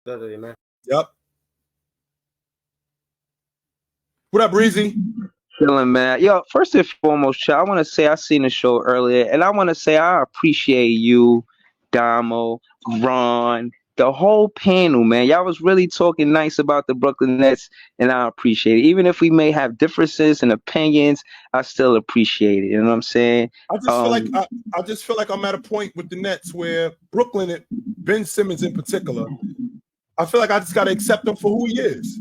Yep. What up, Breezy? Chilling, man. Yo, first and foremost, Chill, I want to say I seen the show earlier, and I want to say I appreciate you, Damo, Ron, the whole panel, man. Y'all was really talking nice about the Brooklyn Nets, and I appreciate it. Even if we may have differences and opinions, I still appreciate it. You know what I'm saying? I just feel like I just feel like I'm at a point with the Nets where Brooklyn, Ben Simmons in particular, I feel like I just got to accept him for who he is.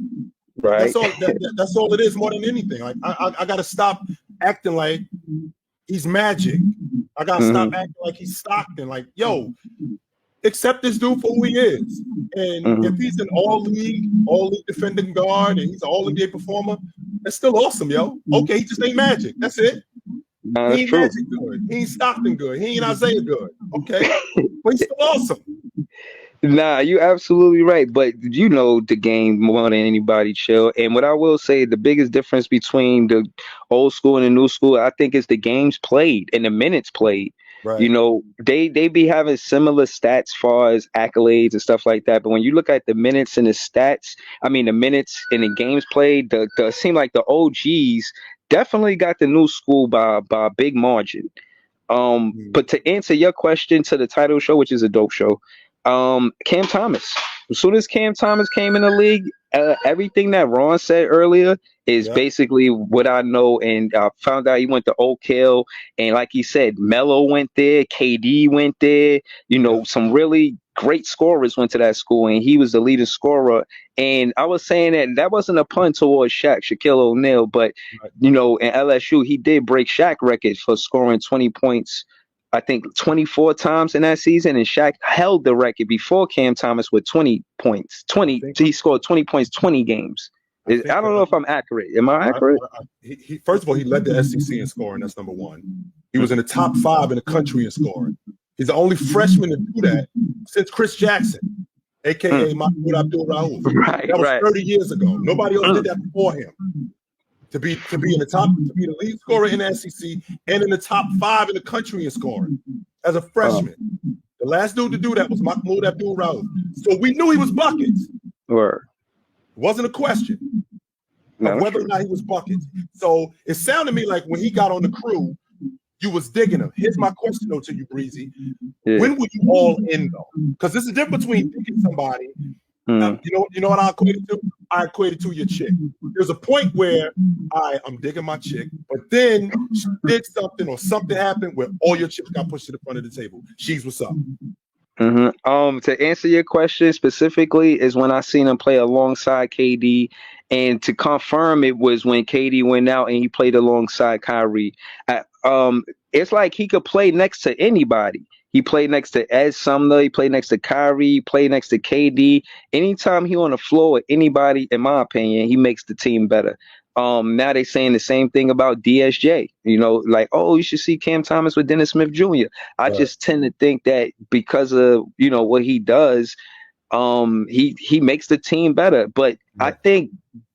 Right. That's all. That's all it is, more than anything. Like I got to stop acting like he's Magic. I got to stop acting like he's Stockton. Like, yo, accept this dude for who he is. And if he's an all-league defending guard and he's an all-NBA performer, that's still awesome, yo. Okay, he just ain't Magic. That's it. No, He ain't Magic good. He ain't Stockton good. He ain't Isaiah good. Okay, but he's still awesome. Nah, you absolutely right. But you know the game more than anybody, Chill. And what I will say, the biggest difference between the old school and the new school, I think, is the games played and the minutes played. Right. You know, they be having similar stats far as accolades and stuff like that. But when you look at the minutes and the stats, I mean the minutes and the games played, the seem like the OGs definitely got the new school by a big margin. But to answer your question to the title show, which is a dope show, Cam Thomas. As soon as Cam Thomas came in the league, everything that Ron said earlier is basically what I know. And I found out he went to Oak Hill, and like he said, Melo went there, KD went there. You know, some really great scorers went to that school, and he was the leading scorer. And I was saying that wasn't a pun towards Shaquille O'Neal, but you know, in LSU, he did break Shaq records for scoring 20 points. I think 24 times in that season, and Shaq held the record before Cam Thomas with 20 points. He scored 20 points, 20 games. I don't know if I'm accurate. Am I accurate? He first of all, he led the SEC in scoring. That's number one. He was in the top 5 in the country in scoring. He's the only freshman to do that since Chris Jackson, aka Mahmoud Abdul-Rauf. That was 30 years ago. Nobody else did that before him. To be in the top, to be the lead scorer in the SEC and in the top 5 in the country in scoring as a freshman. The last dude to do that was Mahmoud Abdul-Rauf. So we knew he was buckets. Word. It wasn't a question of whether or not he was buckets. So it sounded to me like when he got on the crew, you was digging him. Here's my question though to you, Breezy. When were you all in though? Because there's a difference between digging somebody. You know what I equated to? I equated to your chick. There's a point where I'm digging my chick, but then she did something or something happened where all your chips got pushed to the front of the table. She's what's up. To answer your question specifically is when I seen him play alongside KD, and to confirm it was when KD went out and he played alongside Kyrie. It's like he could play next to anybody. He played next to Ed Sumner. He played next to Kyrie. He played next to KD. Anytime he on the floor with anybody, in my opinion, he makes the team better. Now they saying the same thing about DSJ. You know, like, oh, you should see Cam Thomas with Dennis Smith Jr. I just tend to think that because of, you know, what he does, he makes the team better. But I think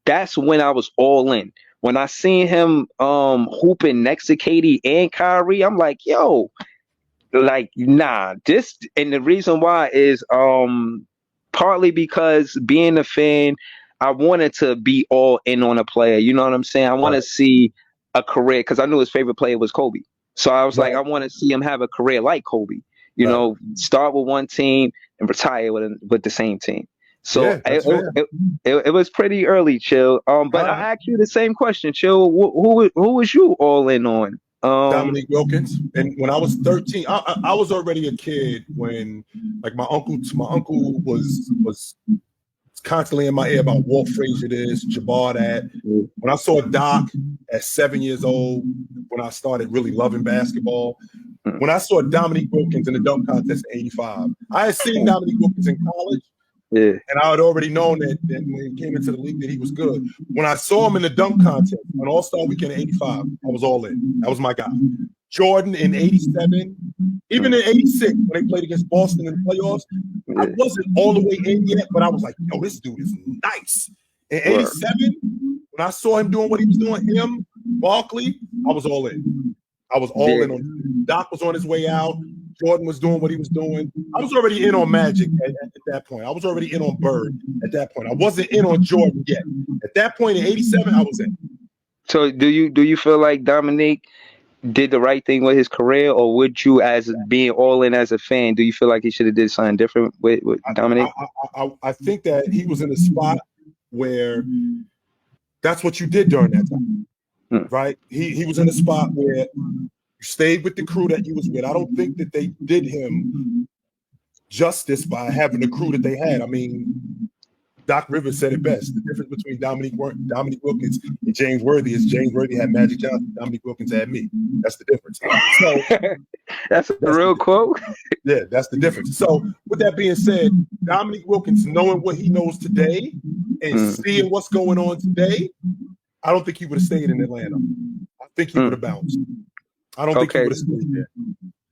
that's when I was all in. When I seen him hooping next to KD and Kyrie, I'm like, yo, like, nah, this, and the reason why is partly because being a fan, I wanted to be all in on a player. You know what I'm saying? I want to see a career because I knew his favorite player was Kobe. So I was like, I want to see him have a career like Kobe. You know, start with one team and retire with the same team. So it was pretty early, Chill. But I asked you the same question, Chill. Who was you all in on? Dominique Wilkins. And when I was 13, I was already a kid when, like, my uncle was constantly in my ear about Walt Frazier this, Jabbar that. When I saw Doc at 7 years old, when I started really loving basketball, when I saw Dominique Wilkins in the dunk contest in '85, I had seen Dominique Wilkins in college. And I had already known that when he came into the league that he was good. When I saw him in the dunk contest on All-Star Weekend in '85, I was all in. That was my guy. Jordan in '87, even in '86 when they played against Boston in the playoffs, I wasn't all the way in yet, but I was like, yo, this dude is nice. In '87, when I saw him doing what he was doing, Barkley, I was all in. I was all in on him. Doc was on his way out. Jordan was doing what he was doing. I was already in on Magic at that point. I was already in on Bird at that point. I wasn't in on Jordan yet. At that point in '87, I was in. So do you feel like Dominique did the right thing with his career, or would you, as being all in as a fan, do you feel like he should have did something different with Dominique? I think that he was in a spot where that's what you did during that time, right? He was in a spot where you stayed with the crew that you was with. I don't think that they did him justice by having the crew that they had. I mean, Doc Rivers said it best. The difference between Dominique Wilkins and James Worthy is James Worthy had Magic Johnson, Dominique Wilkins had me. That's the difference. So that's a real quote. Yeah, that's the difference. So with that being said, Dominique Wilkins, knowing what he knows today and seeing what's going on today, I don't think he would have stayed in Atlanta. I think he would have bounced. I don't think he would have stayed there.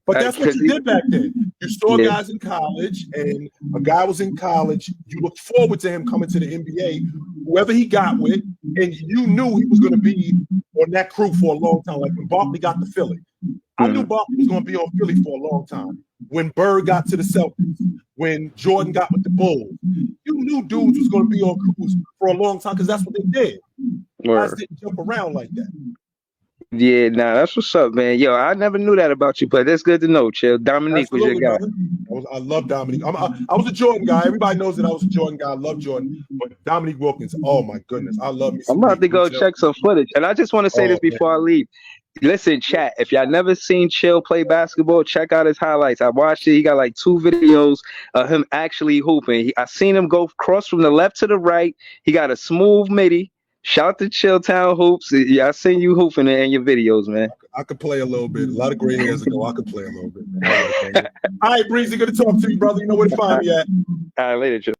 But that's what you did back then. You saw guys in college, and a guy was in college. You looked forward to him coming to the NBA, whoever he got with, and you knew he was going to be on that crew for a long time. Like when Barkley got to Philly, I knew Barkley was going to be on Philly for a long time. When Bird got to the Celtics, when Jordan got with the Bulls, you knew dudes was going to be on crews for a long time because that's what they did. Guys didn't jump around like that. Yeah, nah, that's what's up, man. Yo, I never knew that about you, but that's good to know, Chill. Dominique was your guy. I love Dominique. I was a Jordan guy. Everybody knows that I was a Jordan guy. I love Jordan. But Dominique Wilkins, oh my goodness, I love me. I'm about to go check some footage. And I just want to say this before I leave. Listen, chat, if y'all never seen Chill play basketball, check out his highlights. I watched it. He got like 2 videos of him actually hooping. I seen him go cross from the left to the right. He got a smooth midi. Shout to Chilltown Hoops. Yeah, I seen you hooping in your videos, man. I could play a little bit. A lot of great years ago, I could play a little bit. All right, Breezy, good to talk to you, brother. You know where to find me at. All right, later, Chill.